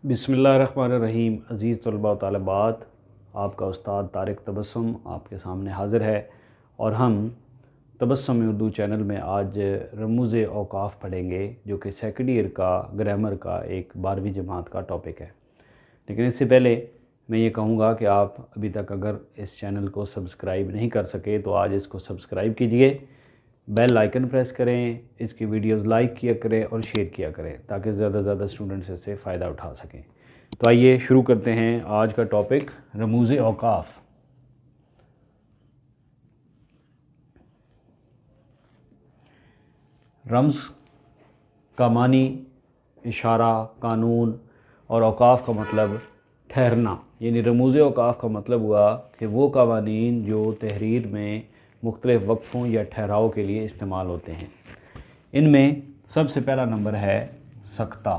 बिस्मिल्लाहिर्रहमानिर्रहीम। अज़ीज़ तलबा व तालिबात, आपका उस्ताद तारिक तबस्सुम आपके सामने हाज़िर है और हम तबस्सुम उर्दू चैनल में आज रमूज़ औक़ाफ़ पढ़ेंगे, जो कि सेकंड ईयर का ग्रामर का एक 12वीं जमात का टॉपिक है। लेकिन इससे पहले मैं ये कहूँगा कि आप अभी तक अगर इस चैनल को सब्सक्राइब नहीं कर सके तो आज इसको सब्सक्राइब कीजिए, बेल आइकन प्रेस करें, इसकी वीडियोस लाइक किया करें और शेयर किया करें ताकि ज़्यादा से ज़्यादा स्टूडेंट्स इससे फ़ायदा उठा सकें। तो आइए शुरू करते हैं आज का टॉपिक, रमूज़ औक़ाफ़। रम्ज़ का मानी इशारा, कानून और औक़ाफ़ का मतलब ठहरना, यानी रमूज़ औक़ाफ़ का मतलब हुआ कि वो क़वानीन जो तहरीर में मुख्तलिफ़ वक्फ़ों या ठहराव के लिए इस्तेमाल होते हैं। इनमें सबसे पहला नंबर है सख्ता।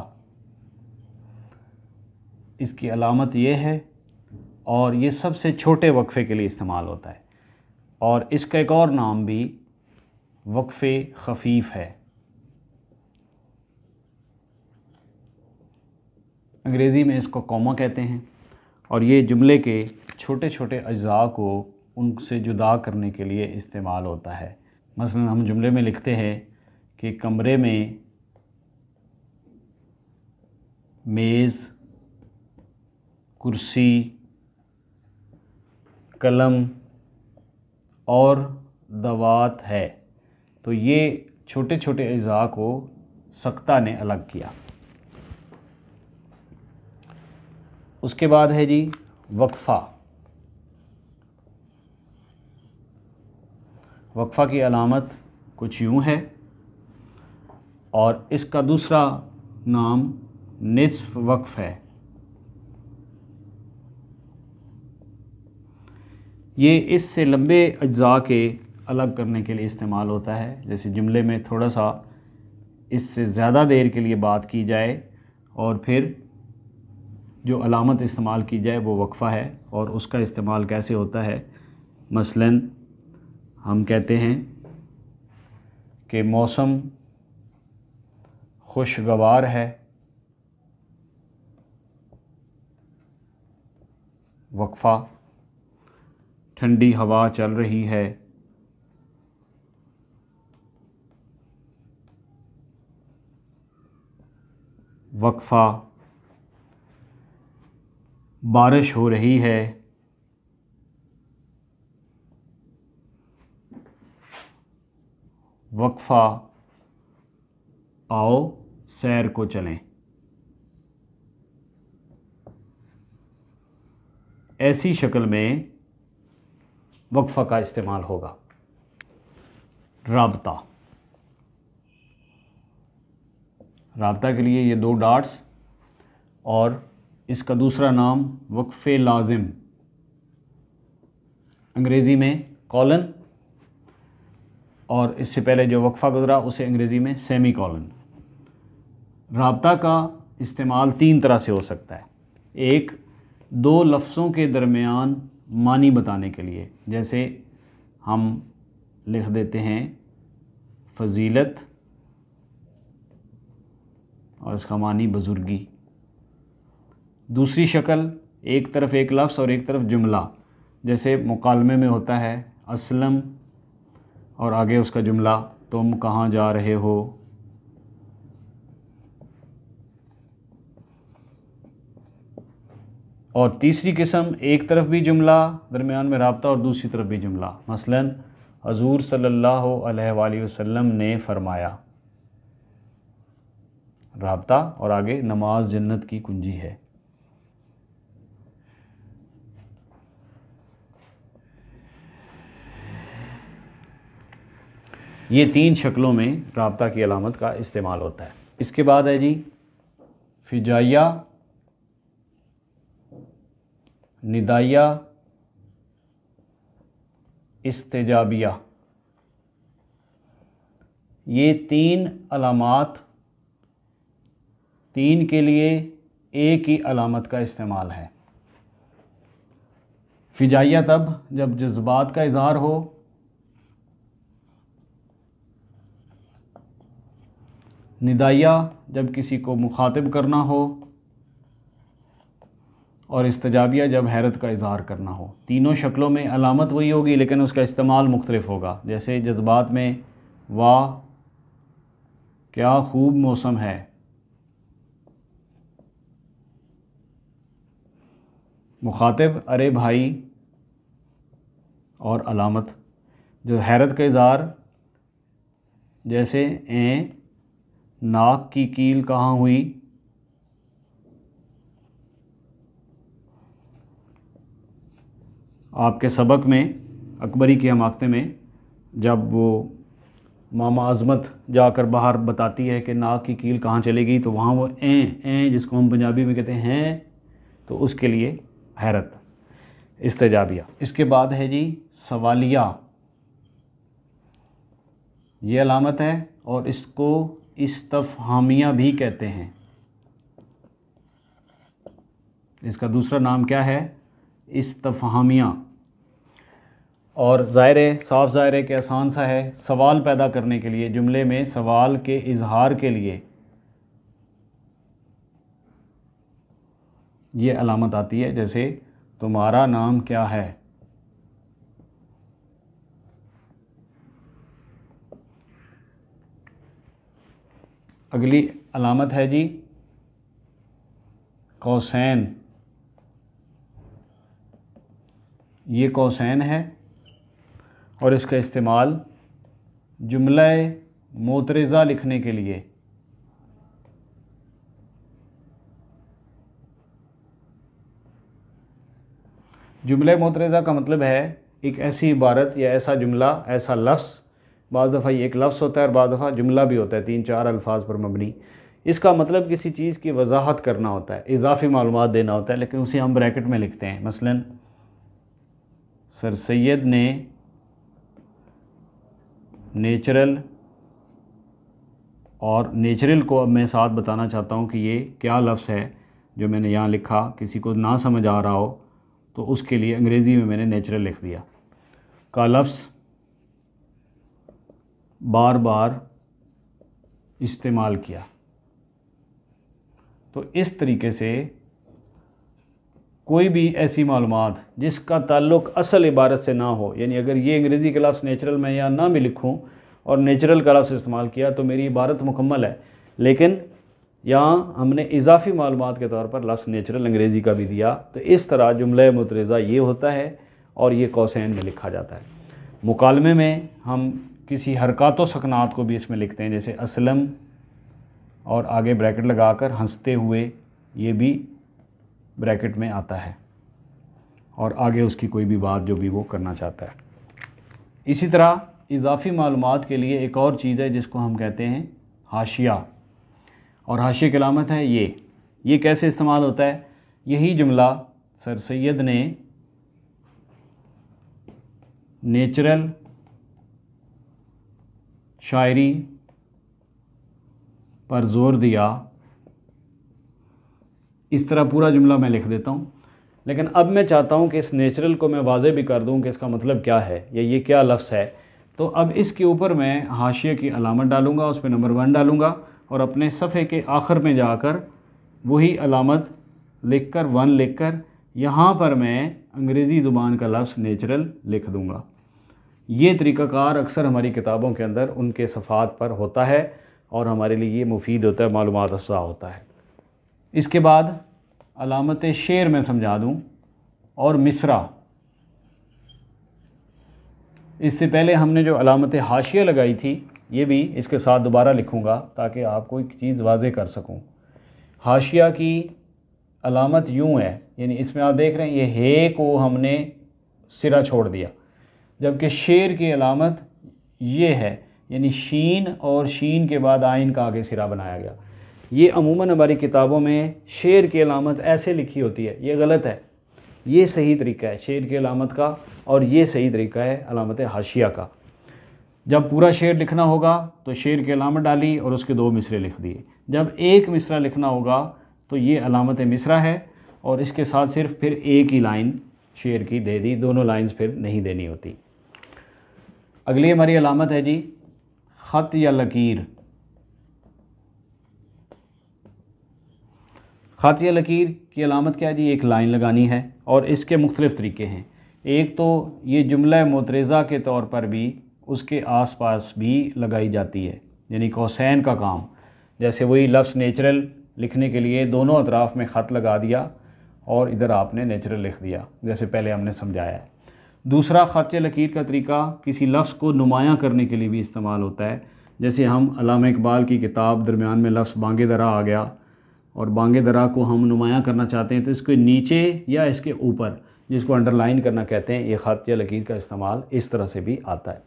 इसकी अलामत ये है और ये सबसे छोटे वक्फ़े के लिए इस्तेमाल होता है और इसका एक और नाम भी वक्फ़े खफ़ीफ़ है। अंग्रेज़ी में इसको कॉमा कहते हैं और ये जुमले के छोटे छोटे अज्ज़ा को उनसे जुदा करने के लिए इस्तेमाल होता है। मसलन हम जुमले में लिखते हैं कि कमरे में मेज़, कुर्सी, कलम और दवात है। तो ये छोटे छोटे अज्ज़ा को सख्ता ने अलग किया। उसके बाद है जी वक्फ़ा। वक्फ़ा की अलामत कुछ यूँ है और इसका दूसरा नाम निस्फ़ वक्फ़ है। ये इससे लंबे अज्ज़ा के अलग करने के लिए इस्तेमाल होता है। जैसे जुमले में थोड़ा सा इससे ज़्यादा देर के लिए बात की जाए और फिर जो अलामत इस्तेमाल की जाए वो वक्फ़ा है। और उसका इस्तेमाल कैसे होता है, मसलन हम कहते हैं कि मौसम खुशगवार है, वक्फ़ा। ठंडी हवा चल रही है, वक्फ़ा। बारिश हो रही है, वक्फ़ा। आओ सैर को चलें। ऐसी शक्ल में वक्फ़ा का इस्तेमाल होगा। राब्ता। राब्ता के लिए ये 2 डॉट्स और इसका दूसरा नाम वक्फ़े लाज़िम, अंग्रेज़ी में कॉलन, और इससे पहले जो वक्फ़ा गुज़रा उसे अंग्रेज़ी में सेमी कॉलन। राब्ता का इस्तेमाल 3 तरह से हो सकता है। एक, 2 लफ्ज़ों के दरमियान मानी बताने के लिए, जैसे हम लिख देते हैं फ़जीलत और इसका मानी बुज़ुर्गी। दूसरी शक्ल, एक तरफ एक लफ्ज़ और एक तरफ जुमला, जैसे मुकालमे में होता है असलम और आगे उसका जुमला, तुम कहाँ जा रहे हो। और तीसरी किस्म, एक तरफ भी जुमला, दरमियान में राब्ता और दूसरी तरफ भी जुमला, मसलन हज़ूर सल्लल्लाहु अलैहि वसल्लम ने फरमाया, राब्ता और आगे नमाज जन्नत की कुंजी है। ये 3 शक्लों में राब्ता की अलामत का इस्तेमाल होता है। इसके बाद है जी फ़िजाइया, निदाइया, इस्तेजाबिया। ये 3 अलामात, 3 के लिए एक ही अलामत का इस्तेमाल है। फ़िजाइया तब जब जज्बात का इज़हार हो, निदाइया जब किसी को मुखातिब करना हो, और इस्तजाबिया जब हैरत का इजहार करना हो। तीनों शक्लों में अलामत वही होगी लेकिन उसका इस्तेमाल मुख्तलिफ होगा। जैसे जज्बात में वाह क्या खूब मौसम है, मुखातिब अरे भाई, और अलामत जो हैरत का इजहार जैसे नाक की कील कहाँ हुई। आपके सबक में अकबरी की हमाकते में जब वो मामा अज़मत जाकर बाहर बताती है कि नाक की कील कहाँ चलेगी, तो वहाँ वो जिसको हम पंजाबी में कहते हैं, तो उसके लिए हैरत, इस्तेजाबिया। इसके बाद है जी सवालिया, ये अलामत है और इसको इस्तफ़हामिया भी कहते हैं। इसका दूसरा नाम क्या है? इस्तफ़हामिया। और ज़ाहिर है, साफ ज़ाहिर है कि आसान सा है, सवाल पैदा करने के लिए, जुमले में सवाल के इजहार के लिए ये अलामत आती है। जैसे तुम्हारा नाम क्या है। अगली अलामत है जी कौसैन। ये कौसैन है और इसका इस्तेमाल जुमला मोतरज़ा लिखने के लिए, जुमला मोतरज़ा का मतलब है एक ऐसी इबारत या ऐसा जुमला, ऐसा लफ्ज़, बाज़ दफ़ा ये एक लफ्ज़ होता है और बाज़ दफ़ा जुमला भी होता है, 3-4 अल्फाज पर मबनी। इसका मतलब किसी चीज़ की वजाहत करना होता है, इजाफ़ी मालूमात देना होता है, लेकिन उसे हम ब्रैकेट में लिखते हैं। मसलन सर सैयद ने नेचुरल, और नेचुरल को अब मैं साथ बताना चाहता हूँ कि ये क्या लफ्ज़ है जो मैंने यहाँ लिखा, किसी को ना समझ आ रहा हो तो उसके लिए अंग्रेज़ी में मैंने नेचुरल लिख दिया। का लफ्ज़ बार बार इस्तेमाल किया। तो इस तरीके से कोई भी ऐसी मालूमात जिसका ताल्लुक़ असल इबारत से ना हो, यानी अगर ये अंग्रेज़ी का लफ्ज़ नेचुरल मैं यहाँ ना भी लिखूँ और नेचुरल का लफ्ज़ इस्तेमाल किया तो मेरी इबारत मुकम्मल है, लेकिन यहाँ हमने इजाफ़ी मालूमात के तौर पर लफ्ज़ नेचुरल अंग्रेज़ी का भी दिया। तो इस तरह जुमला मुतरज़ा ये होता है और ये कौसैन में लिखा जाता है। मुकालमे में हम किसी हरकत व सकनात को भी इसमें लिखते हैं, जैसे असलम और आगे ब्रैकेट लगाकर हंसते हुए, ये भी ब्रैकेट में आता है और आगे उसकी कोई भी बात जो भी वो करना चाहता है। इसी तरह इजाफ़ी मालूमात के लिए एक और चीज़ है जिसको हम कहते हैं हाशिया, और हाशिया की अलामत है ये कैसे इस्तेमाल होता है? यही जुमला सर सैयद ने नेचुरल शायरी पर ज़ोर दिया, इस तरह पूरा जुमला मैं लिख देता हूँ। लेकिन अब मैं चाहता हूँ कि इस नेचुरल को मैं वाज़े भी कर दूँ कि इसका मतलब क्या है या ये क्या लफ्ज़ है। तो अब इसके ऊपर मैं हाशिया की अलामत डालूँगा, उस पर नंबर 1 डालूँगा और अपने सफ़े के आखिर में जाकर वही अलामत लिखकर 1 लिखकर यहाँ पर मैं अंग्रेज़ी ज़ुबान का लफ्ज़ नेचुरल लिख दूँगा। ये तरीक़ाकार अक्सर हमारी किताबों के अंदर उनके सफ़ात पर होता है और हमारे लिए ये मुफीद होता है, मालूमात अफ़ज़ा होता है। इसके बाद अलामत शेर मैं समझा दूँ और मिसरा। इससे पहले हमने जो अलामत हाशिया लगाई थी ये भी इसके साथ दोबारा लिखूँगा ताकि आपको एक चीज़ वाज़े कर सकूँ। हाशिया की अलामत यूँ है, यानी इसमें आप देख रहे हैं ये हे को हमने सिरा छोड़ दिया, जबकि शेर की अलामत ये है, यानी शीन और शीन के बाद आइन का आगे सिरा बनाया गया। ये अमूमन हमारी किताबों में शेर की अलामत ऐसे लिखी होती है, ये गलत है। ये सही तरीका है शेर की अलामत का और ये सही तरीका है अलामत हाशिया का। जब पूरा शेर लिखना होगा तो शेर की अलामत डाली और उसके 2 मिसरे लिख दिए। जब एक मिसरा लिखना होगा तो ये अलामत मिसरा है और इसके साथ सिर्फ फिर एक ही लाइन शेर की दे दी, दोनों लाइंस फिर नहीं देनी होती। अगली हमारी अलामत है जी ख़त या लकीर। ख़ातिया लकीर की अलामत क्या है जी, एक लाइन लगानी है और इसके मुख्तलिफ़ तरीके हैं। एक तो ये जुमला मोतरेज़ा के तौर पर भी उसके आसपास भी लगाई जाती है, यानी कौसैन का काम, जैसे वही लफ्ज़ नेचुरल लिखने के लिए दोनों अतराफ़ में ख़त लगा दिया और इधर आपने नेचुरल लिख दिया, जैसे पहले हमने समझाया है। दूसरा ख़ातिया लकीर का तरीका किसी लफ्ज़ को नुमायाँ करने के लिए भी इस्तेमाल होता है। जैसे हम अल्लामा इकबाल की किताब दरमियान में लफ्ज़ बांगे दरा आ गया और बांगे दरा को हम नुमायाँ करना चाहते हैं तो इसके नीचे या इसके ऊपर, जिसको अंडरलाइन करना कहते हैं, ये ख़ातिया लकीर का इस्तेमाल इस तरह से भी आता है।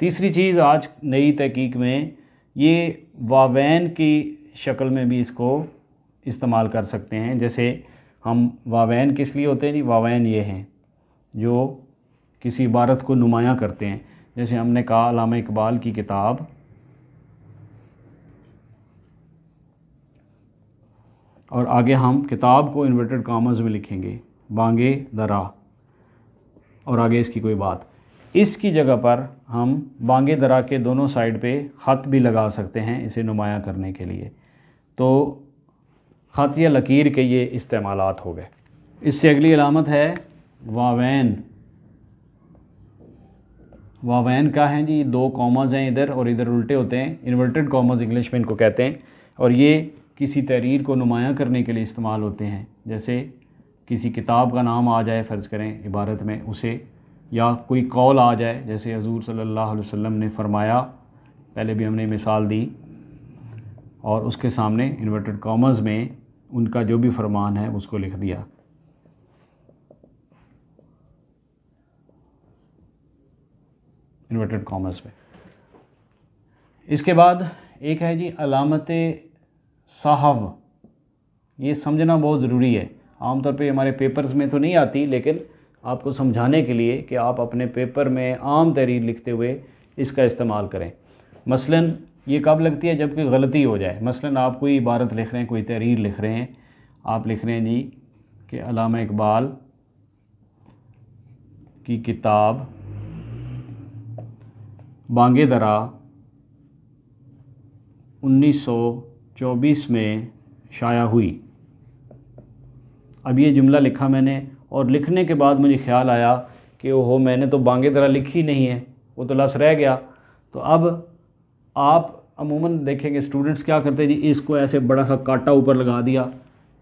तीसरी चीज़, आज नई तहकीक में ये वावैन की शक्ल में भी इसको इस्तेमाल कर सकते हैं। जैसे हम वावैन किस लिए होते हैं जी, वावैन ये हैं जो किसी इबारत को नुमायाँ करते हैं। जैसे हमने कहा अल्लामा इकबाल की किताब, और आगे हम किताब को इन्वर्टेड कॉमास में लिखेंगे बांगे दरा, और आगे इसकी कोई बात। इसकी जगह पर हम बांगे दरा के दोनों साइड पे ख़त भी लगा सकते हैं इसे नुमायाँ करने के लिए। तो ख़ातिया लकीर के ये इस्तेमालात हो गए। इससे अगली अलामत है वावैन। वावैन का है जी, दो कॉमास हैं इधर और इधर उल्टे होते हैं, इन्वर्टेड कॉमास इंग्लिश में इनको कहते हैं, और ये किसी तहरीर को नुमायाँ करने के लिए इस्तेमाल होते हैं। जैसे किसी किताब का नाम आ जाए फ़र्ज़ करें इबारत में उसे, या कोई कौल आ जाए, जैसे हुज़ूर सल्लल्लाहु अलैहि वसल्लम ने फ़रमाया, पहले भी हमने मिसाल दी, और उसके सामने इन्वर्टेड कॉमास में उनका जो भी फरमान है उसको लिख दिया। इन्वर्टेड कॉमास में। इसके बाद एक है जी अलामत साहव। ये समझना बहुत ज़रूरी है, आमतौर पे हमारे पेपर्स में तो नहीं आती, लेकिन आपको समझाने के लिए कि आप अपने पेपर में आम तहरीर लिखते हुए इसका इस्तेमाल करें। मसलन ये कब लगती है, जब कोई गलती हो जाए। मसलन आप कोई इबारत लिख रहे हैं, कोई तहरीर लिख रहे हैं, आप लिख रहे हैं जी कि अल्लामा इकबाल की किताब बांगे दरा 1924 में शाया हुई। अब ये जुमला लिखा मैंने, और लिखने के बाद मुझे ख्याल आया कि ओहो, मैंने तो बांगे दरा लिखी नहीं है, वो तो लफ्ज़ रह गया। तो अब आप अमूमन देखेंगे स्टूडेंट्स क्या करते हैं जी, इसको ऐसे बड़ा सा कांटा ऊपर लगा दिया,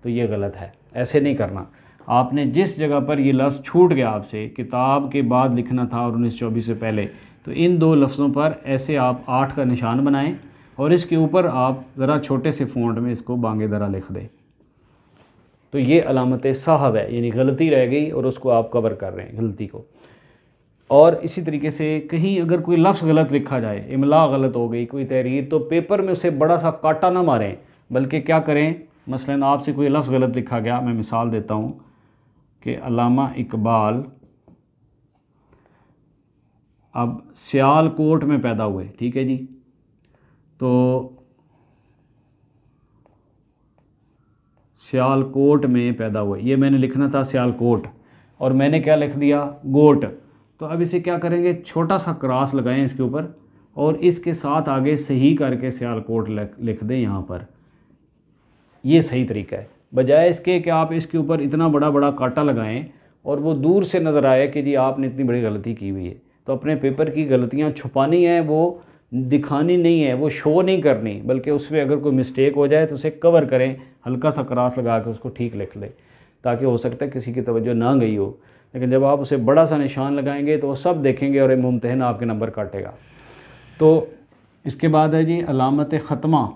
तो ये गलत है, ऐसे नहीं करना। आपने जिस जगह पर ये लफ्ज़ छूट गया आपसे, किताब के बाद लिखना था और 1924 से पहले, तो इन दो लफ्ज़ों पर ऐसे आप 8 का निशान बनाएं और इसके ऊपर आप ज़रा छोटे से फ़ॉन्ट में इसको बांगे दरा लिख दें। तो ये अलामत साहब है, यानी गलती रह गई और उसको आप कवर कर रहे हैं गलती को। और इसी तरीके से कहीं अगर कोई लफ्ज़ गलत लिखा जाए, इमला गलत हो गई कोई तहरीर, तो पेपर में उसे बड़ा सा कांटा ना मारें, बल्कि क्या करें, मसलन आपसे कोई लफ्ज़ गलत लिखा गया, मैं मिसाल देता हूँ कि अल्लामा इकबाल अब सियालकोट में पैदा हुए, ठीक है जी, तो सियालकोट में पैदा हुए, ये मैंने लिखना था सियालकोट, और मैंने क्या लिख दिया, गोट। तो अब इसे क्या करेंगे, छोटा सा क्रॉस लगाएं इसके ऊपर और इसके साथ आगे सही करके सियालकोट लिख दें यहाँ पर। ये सही तरीका है, बजाय इसके कि आप इसके ऊपर इतना बड़ा बड़ा कांटा लगाएं और वो दूर से नज़र आए कि जी आपने इतनी बड़ी गलती की हुई है। तो अपने पेपर की गलतियाँ छुपानी है, वो दिखानी नहीं है, वो शो नहीं करनी, बल्कि उसमें अगर कोई मिस्टेक हो जाए तो उसे कवर करें, हल्का सा क्रॉस लगा के उसको ठीक लिख लें, ताकि हो सकता है किसी की तवज्जो ना गई हो। लेकिन जब आप उसे बड़ा सा निशान लगाएंगे तो वो सब देखेंगे और मुमतहन आपके नंबर काटेगा। तो इसके बाद है जी अलामत ख़त्मा।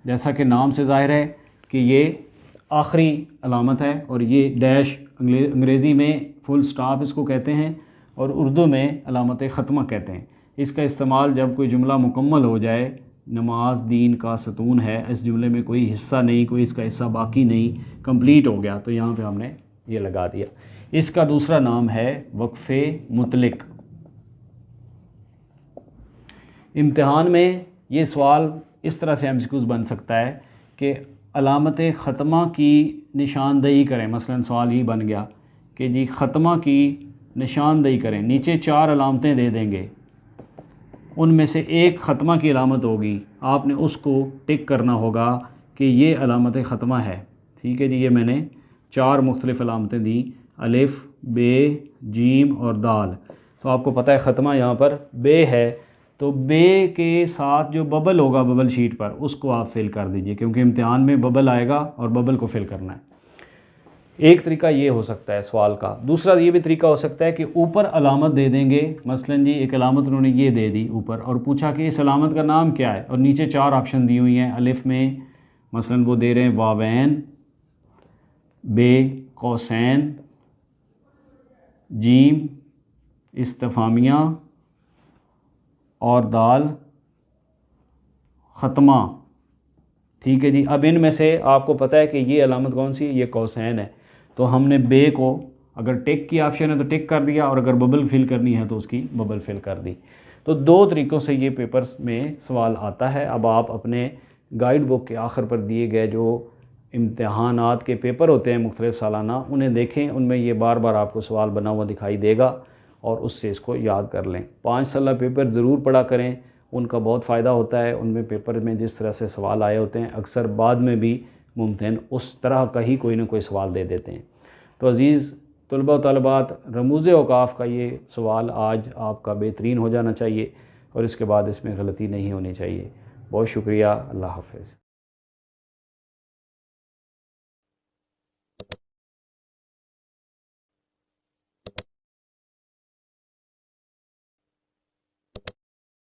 जैसा कि नाम से ज़ाहिर है कि ये आखिरी अलामत है, और ये डैश अंग्रेज़ी में फुल स्टॉप इसको कहते हैं और उर्दू में अलामत ख़त्मा कहते हैं। इसका इस्तेमाल जब कोई जुमला मुकम्मल हो जाए, नमाज दीन का सतून है, इस जुमले में कोई हिस्सा नहीं, कोई इसका हिस्सा बाकी नहीं, कंप्लीट हो गया, तो यहाँ पे हमने ये लगा दिया। इसका दूसरा नाम है वक्फ़े मुतलिक। इम्तिहान में ये सवाल इस तरह से एमसीक्यूज़ बन सकता है कि अलामत ख़त्मा की निशानदही करें। मसलन सवाल ही बन गया कि जी ख़त्मा की निशानदही करें, नीचे 4 अलामतें दे देंगे, उनमें से एक ख़त्मा की अलामत होगी, आपने उसको टिक करना होगा कि ये अलामत ख़त्मा है। ठीक है जी, ये मैंने 4 मुख्तलिफ़ अलामतें दी, अलिफ़, बे, जीम और दाल। तो आपको पता है ख़त्मा यहाँ पर बे है, तो बे के साथ जो बबल होगा बबल शीट पर उसको आप फिल कर दीजिए, क्योंकि इम्तिहान में बबल आएगा और बबल को फिल करना है। एक तरीका ये हो सकता है सवाल का। दूसरा ये भी तरीका हो सकता है कि ऊपर अलामत दे देंगे, मसलन जी एक अलामत उन्होंने ये दे दी ऊपर और पूछा कि इस अलामत का नाम क्या है, और नीचे 4 ऑप्शन दी हुई हैं। अलिफ़ में मसलन वो दे रहे हैं वावैन, बे कौसैन, जीम इस्तिफ़ामिया और दाल ख़त्मा। ठीक है जी, अब इनमें से आपको पता है कि ये अलामत कौन सी है, ये कौसैन है। तो हमने बे को अगर टिक की ऑप्शन है तो टिक कर दिया, और अगर बबल फिल करनी है तो उसकी बबल फिल कर दी। तो 2 तरीक़ों से ये पेपर्स में सवाल आता है। अब आप अपने गाइड बुक के आखिर पर दिए गए जो इम्तहानात के पेपर होते हैं मुख्तलिफ़ सालाना, उन्हें देखें, उनमें ये बार बार आपको सवाल बना हुआ दिखाई देगा और उससे इसको याद कर लें। 5 साला पेपर ज़रूर पढ़ा करें, उनका बहुत फ़ायदा होता है। उनमें पेपर में जिस तरह से सवाल आए होते हैं अक्सर बाद में भी मुमकिन उस तरह का ही कोई ना कोई सवाल दे देते हैं। तो अज़ीज़ तलबा व तलबात, रमूज़ औक़ाफ़ का ये सवाल आज आपका बेहतरीन हो जाना चाहिए और इसके बाद इसमें गलती नहीं होनी चाहिए। बहुत शुक्रिया। अल्लाह हाफ़िज़।